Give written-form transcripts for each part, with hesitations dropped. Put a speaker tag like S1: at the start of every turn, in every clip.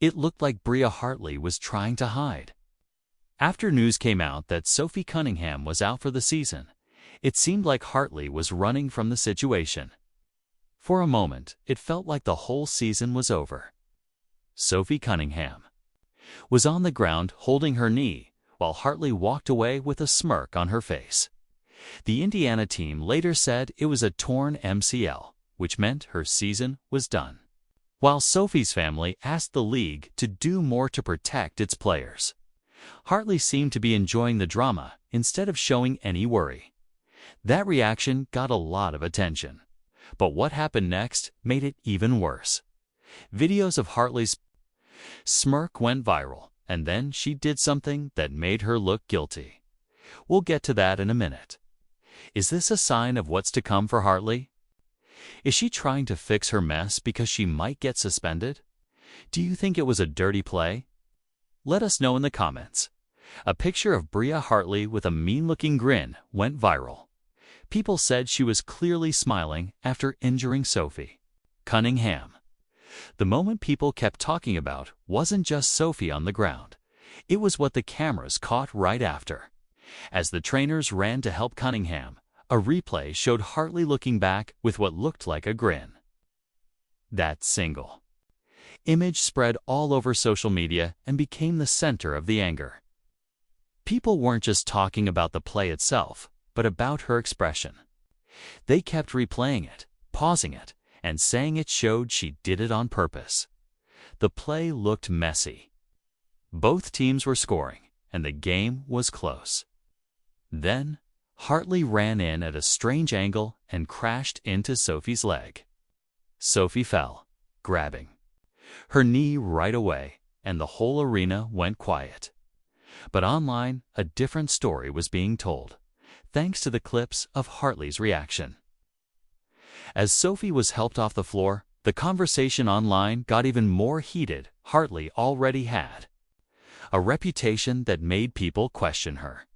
S1: It looked like Bria Hartley was trying to hide. After news came out that Sophie Cunningham was out for the season, it seemed like Hartley was running from the situation. For a moment, it felt like the whole season was over. Sophie Cunningham was on the ground holding her knee, while Hartley walked away with a smirk on her face. The Indiana team later said it was a torn MCL, which meant her season was done, while Sophie's family asked the league to do more to protect its players. Hartley seemed to be enjoying the drama instead of showing any worry. That reaction got a lot of attention. But what happened next made it even worse. Videos of Hartley's smirk went viral, and then she did something that made her look guilty. We'll get to that in a minute. Is this a sign of what's to come for Hartley? Is she trying to fix her mess because she might get suspended? Do you think it was a dirty play? Let us know in the comments. A picture of Bria Hartley with a mean-looking grin went viral. People said she was clearly smiling after injuring Sophie Cunningham. The moment people kept talking about wasn't just Sophie on the ground. It was what the cameras caught right after. As the trainers ran to help Cunningham, a replay showed Hartley looking back with what looked like a grin. That single image spread all over social media and became the center of the anger. People weren't just talking about the play itself, but about her expression. They kept replaying it, pausing it, and saying it showed she did it on purpose. The play looked messy. Both teams were scoring, and the game was close. Then, Hartley ran in at a strange angle and crashed into Sophie's leg. Sophie fell, grabbing her knee right away, and the whole arena went quiet. But online, a different story was being told, thanks to the clips of Hartley's reaction. As Sophie was helped off the floor, the conversation online got even more heated. Hartley already had a reputation that made people question her.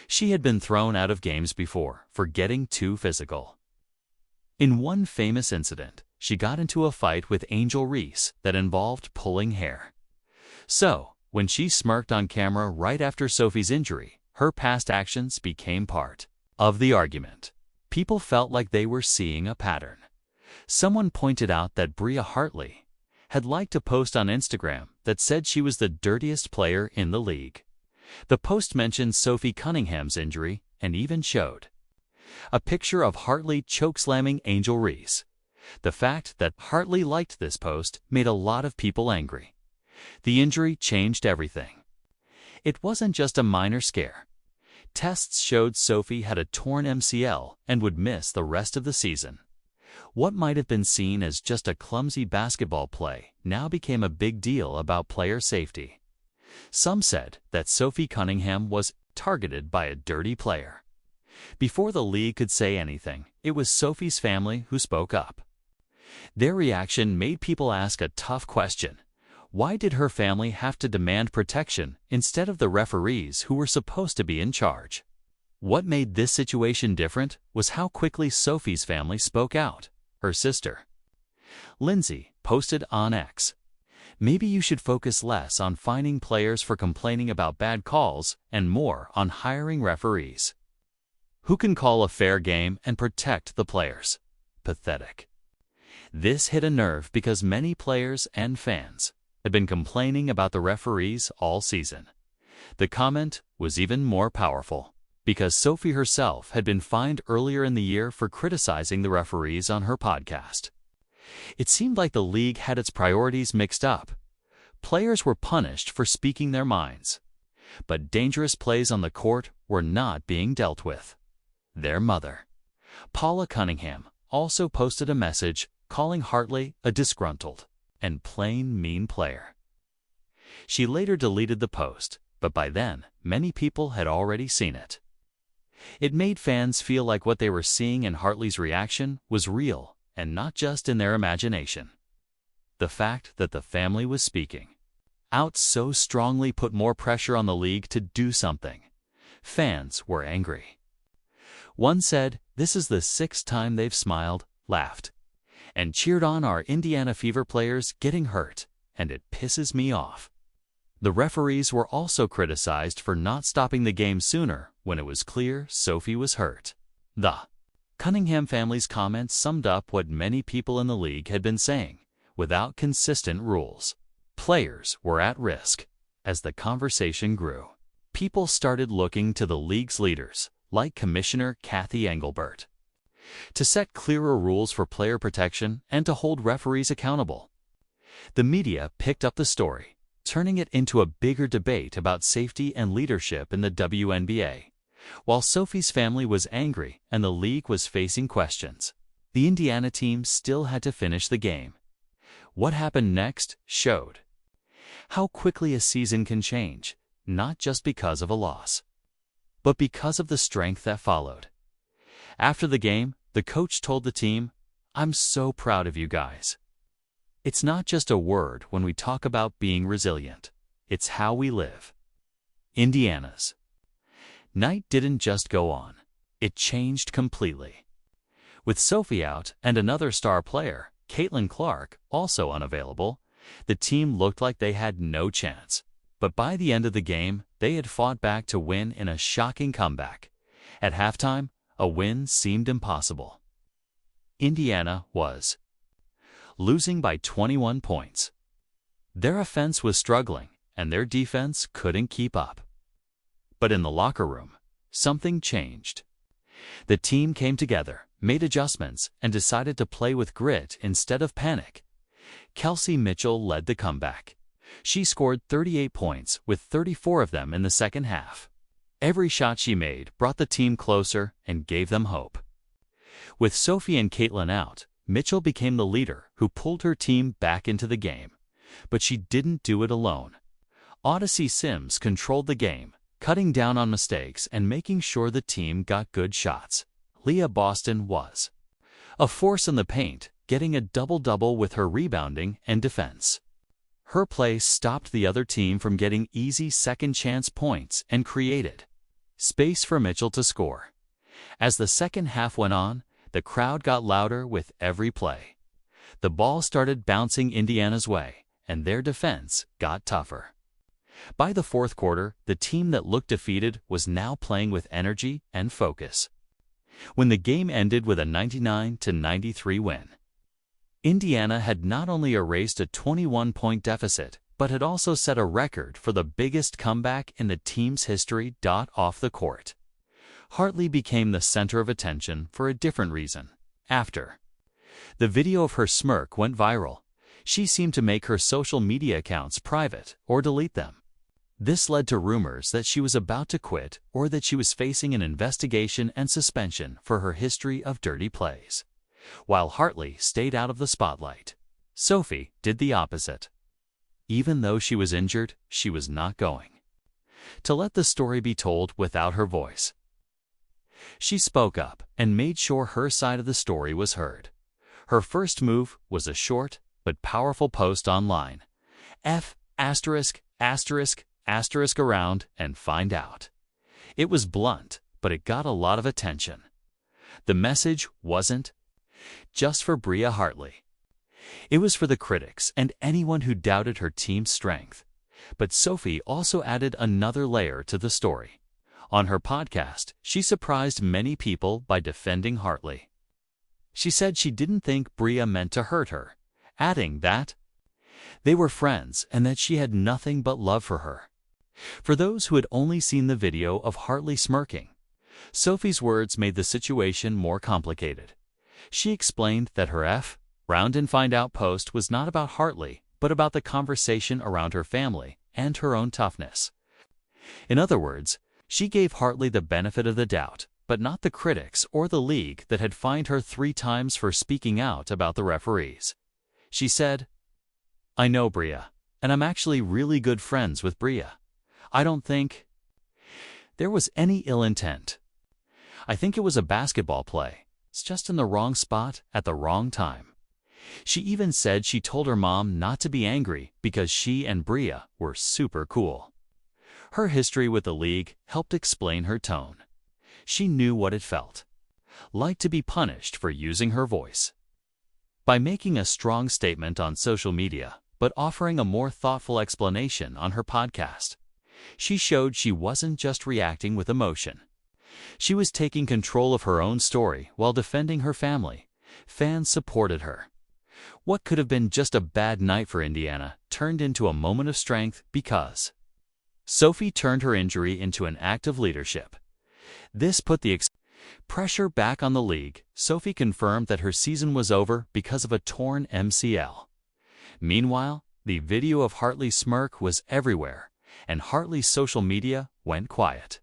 S1: She had been thrown out of games before for getting too physical. In one famous incident, she got into a fight with Angel Reese that involved pulling hair. So, when she smirked on camera right after Sophie's injury, her past actions became part of the argument. People felt like they were seeing a pattern. Someone pointed out that Bria Hartley had liked a post on Instagram that said she was the dirtiest player in the league. The post mentioned Sophie Cunningham's injury and even showed a picture of Hartley chokeslamming Angel Reese. The fact that Hartley liked this post made a lot of people angry. The injury changed everything. It wasn't just a minor scare. Tests showed Sophie had a torn MCL and would miss the rest of the season. What might have been seen as just a clumsy basketball play now became a big deal about player safety. Some said that Sophie Cunningham was targeted by a dirty player. Before the league could say anything, it was Sophie's family who spoke up. Their reaction made people ask a tough question. Why did her family have to demand protection instead of the referees who were supposed to be in charge? What made this situation different was how quickly Sophie's family spoke out. Her sister, Lindsay, posted on X, "Maybe you should focus less on fining players for complaining about bad calls and more on hiring referees who can call a fair game and protect the players." Pathetic. This hit a nerve because many players and fans had been complaining about the referees all season. The comment was even more powerful because Sophie herself had been fined earlier in the year for criticizing the referees on her podcast. It seemed like the league had its priorities mixed up. Players were punished for speaking their minds, but dangerous plays on the court were not being dealt with. Their mother, Paula Cunningham, also posted a message calling Hartley a disgruntled and plain mean player. She later deleted the post, but by then, many people had already seen it. It made fans feel like what they were seeing in Hartley's reaction was real and not just in their imagination. The fact that the family was speaking out so strongly put more pressure on the league to do something. Fans were angry. One said, "This is the 6th time they've smiled, laughed, and cheered on our Indiana Fever players getting hurt, and it pisses me off." The referees were also criticized for not stopping the game sooner when it was clear Sophie was hurt. The Cunningham family's comments summed up what many people in the league had been saying. Without consistent rules, players were at risk. As the conversation grew, people started looking to the league's leaders, like Commissioner Kathy Engelbert, to set clearer rules for player protection and to hold referees accountable. The media picked up the story, turning it into a bigger debate about safety and leadership in the WNBA. While Sophie's family was angry and the league was facing questions, the Indiana team still had to finish the game. What happened next showed how quickly a season can change, not just because of a loss, but because of the strength that followed. After the game, the coach told the team, "I'm so proud of you guys. It's not just a word when we talk about being resilient. It's how we live." Indiana's night didn't just go on. It changed completely. With Sophie out and another star player, Caitlin Clark, also unavailable, the team looked like they had no chance. But by the end of the game, they had fought back to win in a shocking comeback. At halftime, a win seemed impossible. Indiana was losing by 21 points. Their offense was struggling, and their defense couldn't keep up. But in the locker room, something changed. The team came together, made adjustments, and decided to play with grit instead of panic. Kelsey Mitchell led the comeback. She scored 38 points, with 34 of them in the second half. Every shot she made brought the team closer and gave them hope. With Sophie and Caitlin out, Mitchell became the leader who pulled her team back into the game. But she didn't do it alone. Odyssey Sims controlled the game, cutting down on mistakes and making sure the team got good shots. Leah Boston was a force in the paint, getting a double-double with her rebounding and defense. Her play stopped the other team from getting easy second-chance points and created space for Mitchell to score. As the second half went on, the crowd got louder with every play. The ball started bouncing Indiana's way, and their defense got tougher. By the fourth quarter, the team that looked defeated was now playing with energy and focus. When the game ended with a 99-93 win, Indiana had not only erased a 21-point deficit, but had also set a record for the biggest comeback in the team's history. Off the court, Hartley became the center of attention for a different reason. After the video of her smirk went viral, she seemed to make her social media accounts private or delete them. This led to rumors that she was about to quit or that she was facing an investigation and suspension for her history of dirty plays. While Hartley stayed out of the spotlight, Sophie did the opposite. Even though she was injured, she was not going to let the story be told without her voice. She spoke up and made sure her side of the story was heard. Her first move was a short but powerful post online. **** around and find out. It was blunt, but it got a lot of attention. The message wasn't just for Bria Hartley. It was for the critics and anyone who doubted her team's strength. But Sophie also added another layer to the story. On her podcast, she surprised many people by defending Hartley. She said she didn't think Bria meant to hurt her, adding that they were friends and that she had nothing but love for her. For those who had only seen the video of Hartley smirking, Sophie's words made the situation more complicated. She explained that her round and find out post was not about Hartley, but about the conversation around her family and her own toughness. In other words, she gave Hartley the benefit of the doubt, but not the critics or the league that had fined her 3 times for speaking out about the referees. She said, "I know Bria, and I'm actually really good friends with Bria. I don't think there was any ill intent. I think it was a basketball play. It's just in the wrong spot at the wrong time." She even said she told her mom not to be angry because she and Bria were super cool. Her history with the league helped explain her tone. She knew what it felt like to be punished for using her voice. By making a strong statement on social media, but offering a more thoughtful explanation on her podcast. She showed she wasn't just reacting with emotion. She was taking control of her own story while defending her family. Fans supported her. What could have been just a bad night for Indiana turned into a moment of strength because Sophie turned her injury into an act of leadership. This put the pressure back on the league. Sophie confirmed that her season was over because of a torn MCL. Meanwhile, the video of Hartley's smirk was everywhere, and Hartley's social media went quiet.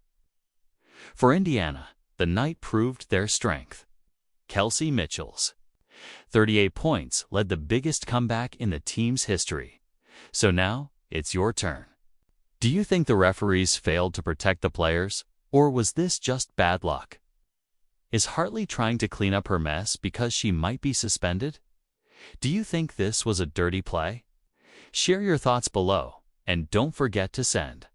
S1: For Indiana, the night proved their strength. Kelsey Mitchell's 38 points led the biggest comeback in the team's history. So now, it's your turn. Do you think the referees failed to protect the players, or was this just bad luck? Is Hartley trying to clean up her mess because she might be suspended? Do you think this was a dirty play? Share your thoughts below, and don't forget to send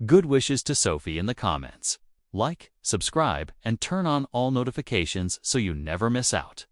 S1: good wishes to Sophie in the comments. Like, subscribe, and turn on all notifications so you never miss out.